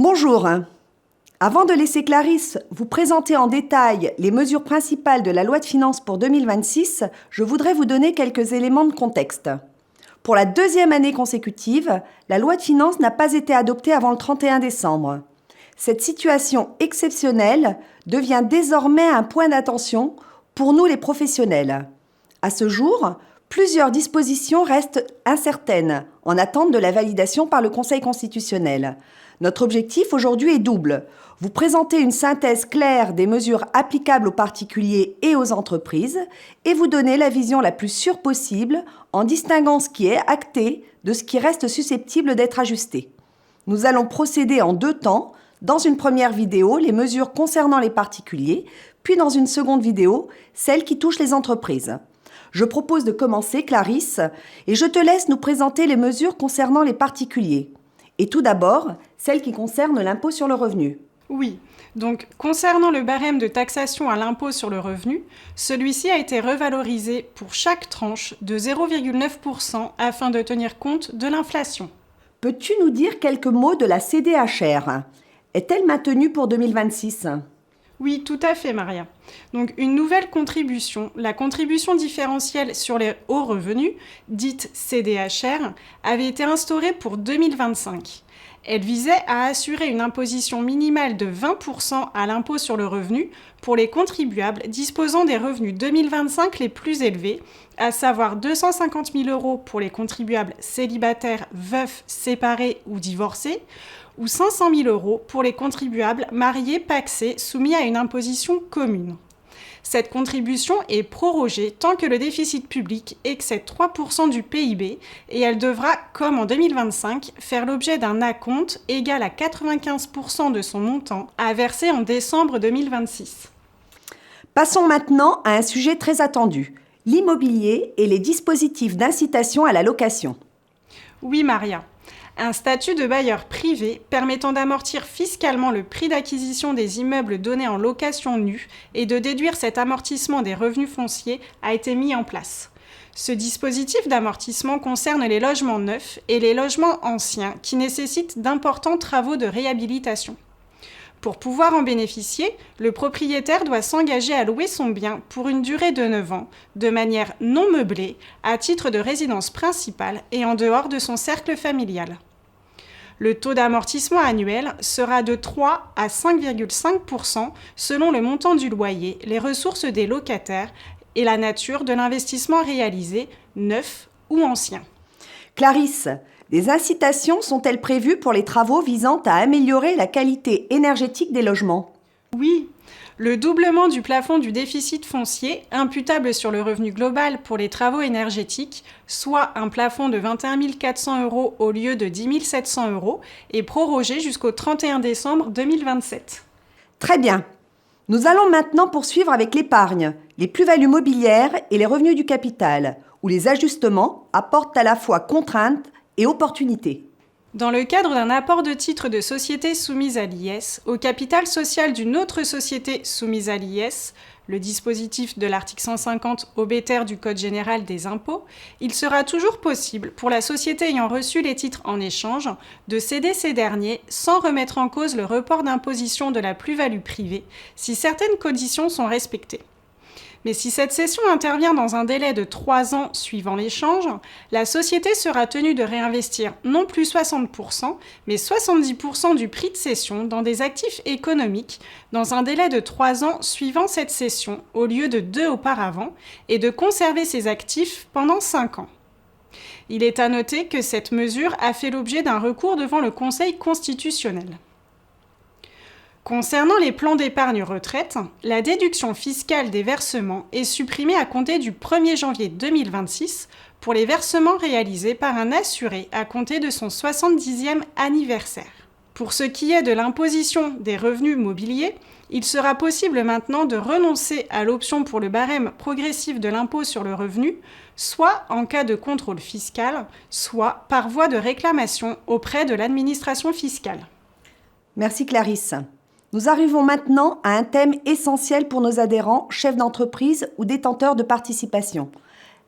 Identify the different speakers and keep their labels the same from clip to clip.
Speaker 1: Bonjour. Avant de laisser Clarisse vous présenter en détail les mesures principales de la loi de finances pour 2026, je voudrais vous donner quelques éléments de contexte. Pour la deuxième année consécutive, la loi de finances n'a pas été adoptée avant le 31 décembre. Cette situation exceptionnelle devient désormais un point d'attention pour nous les professionnels. À ce jour, plusieurs dispositions restent incertaines en attente de la validation par le Conseil constitutionnel. Notre objectif aujourd'hui est double. Vous présenter une synthèse claire des mesures applicables aux particuliers et aux entreprises et vous donner la vision la plus sûre possible en distinguant ce qui est acté de ce qui reste susceptible d'être ajusté. Nous allons procéder en deux temps. Dans une première vidéo, les mesures concernant les particuliers, puis dans une seconde vidéo, celles qui touchent les entreprises. Je propose de commencer, Clarisse, et je te laisse nous présenter les mesures concernant les particuliers. Et tout d'abord, celles qui concernent l'impôt sur le revenu.
Speaker 2: Oui, donc concernant le barème de taxation à l'impôt sur le revenu, celui-ci a été revalorisé pour chaque tranche de 0,9% afin de tenir compte de l'inflation.
Speaker 1: Peux-tu nous dire quelques mots de la CDHR ? Est-elle maintenue pour 2026 ?
Speaker 2: Oui, tout à fait, Maria. Donc, une nouvelle contribution, la contribution différentielle sur les hauts revenus, dite CDHR, avait été instaurée pour 2025. Elle visait à assurer une imposition minimale de 20% à l'impôt sur le revenu pour les contribuables disposant des revenus 2025 les plus élevés, à savoir 250 000 € pour les contribuables célibataires, veufs, séparés ou divorcés, ou 500 000 € pour les contribuables mariés, pacsés, soumis à une imposition commune. Cette contribution est prorogée tant que le déficit public excède 3% du PIB et elle devra, comme en 2025, faire l'objet d'un acompte égal à 95% de son montant à verser en décembre 2026.
Speaker 1: Passons maintenant à un sujet très attendu, l'immobilier et les dispositifs d'incitation à la location.
Speaker 2: Oui, Maria. Un statut de bailleur privé permettant d'amortir fiscalement le prix d'acquisition des immeubles donnés en location nue et de déduire cet amortissement des revenus fonciers a été mis en place. Ce dispositif d'amortissement concerne les logements neufs et les logements anciens qui nécessitent d'importants travaux de réhabilitation. Pour pouvoir en bénéficier, le propriétaire doit s'engager à louer son bien pour une durée de 9 ans, de manière non meublée, à titre de résidence principale et en dehors de son cercle familial. Le taux d'amortissement annuel sera de 3 à 5,5% selon le montant du loyer, les ressources des locataires et la nature de l'investissement réalisé, neuf ou ancien.
Speaker 1: Clarisse, des incitations sont-elles prévues pour les travaux visant à améliorer la qualité énergétique des logements ?
Speaker 2: Oui, le doublement du plafond du déficit foncier imputable sur le revenu global pour les travaux énergétiques, soit un plafond de 21 400 € au lieu de 10 700 €, est prorogé jusqu'au 31 décembre 2027.
Speaker 1: Très bien. Nous allons maintenant poursuivre avec l'épargne, les plus-values mobilières et les revenus du capital, où les ajustements apportent à la fois contraintes et opportunités.
Speaker 2: Dans le cadre d'un apport de titres de société soumise à l'IS au capital social d'une autre société soumise à l'IS, le dispositif de l'article 150 obéter du Code général des impôts, il sera toujours possible pour la société ayant reçu les titres en échange de céder ces derniers sans remettre en cause le report d'imposition de la plus-value privée si certaines conditions sont respectées. Mais si cette cession intervient dans un délai de 3 ans suivant l'échange, la société sera tenue de réinvestir non plus 60%, mais 70% du prix de cession dans des actifs économiques dans un délai de 3 ans suivant cette cession au lieu de 2 auparavant et de conserver ces actifs pendant 5 ans. Il est à noter que cette mesure a fait l'objet d'un recours devant le Conseil constitutionnel. Concernant les plans d'épargne retraite, la déduction fiscale des versements est supprimée à compter du 1er janvier 2026 pour les versements réalisés par un assuré à compter de son 70e anniversaire. Pour ce qui est de l'imposition des revenus mobiliers, il sera possible maintenant de renoncer à l'option pour le barème progressif de l'impôt sur le revenu, soit en cas de contrôle fiscal, soit par voie de réclamation auprès de l'administration fiscale.
Speaker 1: Merci Clarisse. Nous arrivons maintenant à un thème essentiel pour nos adhérents, chefs d'entreprise ou détenteurs de participation.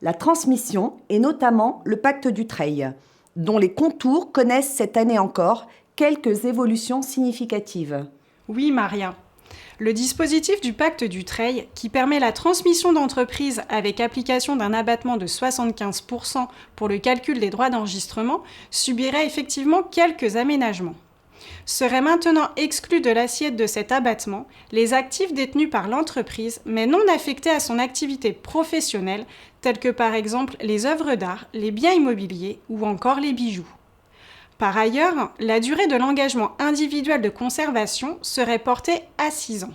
Speaker 1: La transmission et notamment le pacte Dutreil, dont les contours connaissent cette année encore quelques évolutions significatives.
Speaker 2: Oui, Maria. Le dispositif du pacte Dutreil, qui permet la transmission d'entreprises avec application d'un abattement de 75% pour le calcul des droits d'enregistrement, subirait effectivement quelques aménagements. Seraient maintenant exclus de l'assiette de cet abattement les actifs détenus par l'entreprise mais non affectés à son activité professionnelle, tels que par exemple les œuvres d'art, les biens immobiliers ou encore les bijoux. Par ailleurs, la durée de l'engagement individuel de conservation serait portée à 6 ans.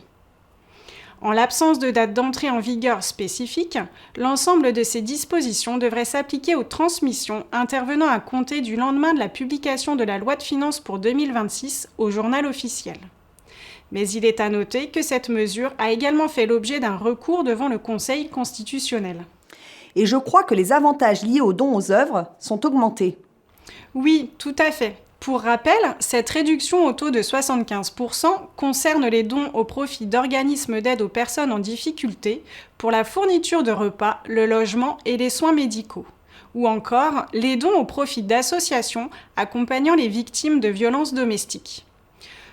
Speaker 2: En l'absence de date d'entrée en vigueur spécifique, l'ensemble de ces dispositions devraient s'appliquer aux transmissions intervenant à compter du lendemain de la publication de la loi de finances pour 2026 au journal officiel. Mais il est à noter que cette mesure a également fait l'objet d'un recours devant le Conseil constitutionnel.
Speaker 1: Et je crois que les avantages liés aux dons aux œuvres sont augmentés.
Speaker 2: Oui, tout à fait. Pour rappel, cette réduction au taux de 75% concerne les dons au profit d'organismes d'aide aux personnes en difficulté pour la fourniture de repas, le logement et les soins médicaux, ou encore les dons au profit d'associations accompagnant les victimes de violences domestiques.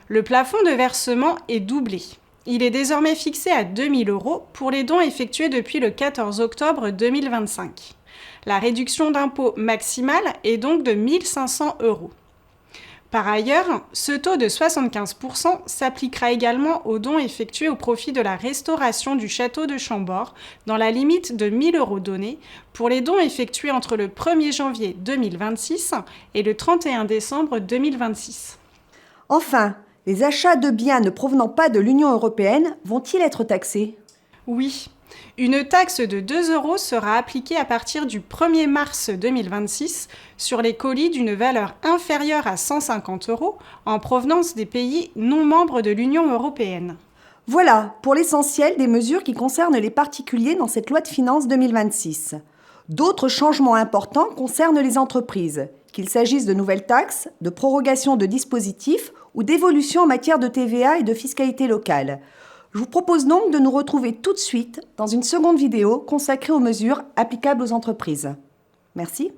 Speaker 2: Le plafond de versement est doublé. Il est désormais fixé à 2 000 € pour les dons effectués depuis le 14 octobre 2025. La réduction d'impôt maximale est donc de 1 500 €. Par ailleurs, ce taux de 75% s'appliquera également aux dons effectués au profit de la restauration du château de Chambord, dans la limite de 1 000 € donnés, pour les dons effectués entre le 1er janvier 2026 et le 31 décembre 2026.
Speaker 1: Enfin, les achats de biens ne provenant pas de l'Union européenne vont-ils être taxés ?
Speaker 2: Oui. Une taxe de 2 € sera appliquée à partir du 1er mars 2026 sur les colis d'une valeur inférieure à 150 € en provenance des pays non membres de l'Union européenne.
Speaker 1: Voilà, pour l'essentiel, des mesures qui concernent les particuliers dans cette loi de finances 2026. D'autres changements importants concernent les entreprises, qu'il s'agisse de nouvelles taxes, de prorogation de dispositifs ou d'évolutions en matière de TVA et de fiscalité locale. Je vous propose donc de nous retrouver tout de suite dans une seconde vidéo consacrée aux mesures applicables aux entreprises. Merci.